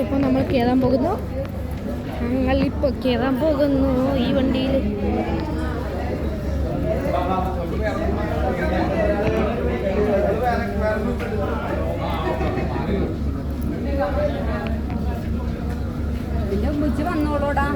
ഇപ്പോൾ നമ്മൾ കയറാൻ പോകുന്നു. ഞങ്ങളിപ്പോൾ കയറാൻ പോകുന്നു ഈ വണ്ടിയിൽ. വന്നോളൂടാ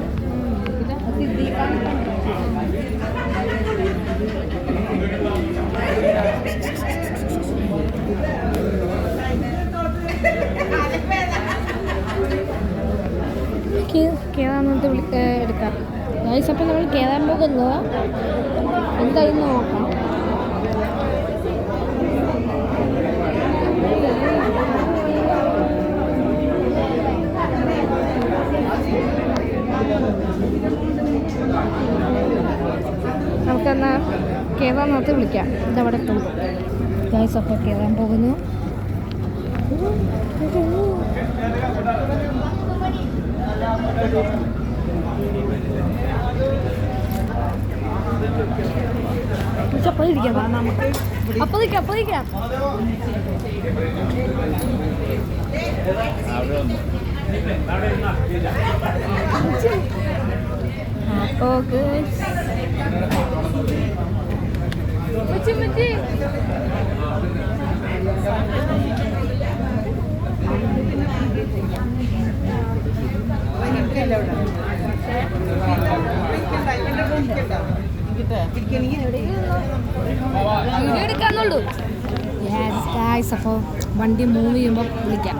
കയറാന്നിട്ട് എടുക്കാം. ഗൈസ് അപ്പം നമ്മൾ കയറാൻ പോകുന്നു. എന്തായാലും നോക്കാം. നമുക്കെന്നാൽ കയറാന്നകത്ത് വിളിക്കാം. ഇതവിടെ എത്തും. ഗൈസ് അപ്പോൾ കയറാൻ പോകുന്നു. അപ്പതിക്കാം എടുക്കാന്നുള്ളൂ. അപ്പോൾ വണ്ടി മൂവ് ചെയ്യുമ്പോൾ വിളിക്കാം.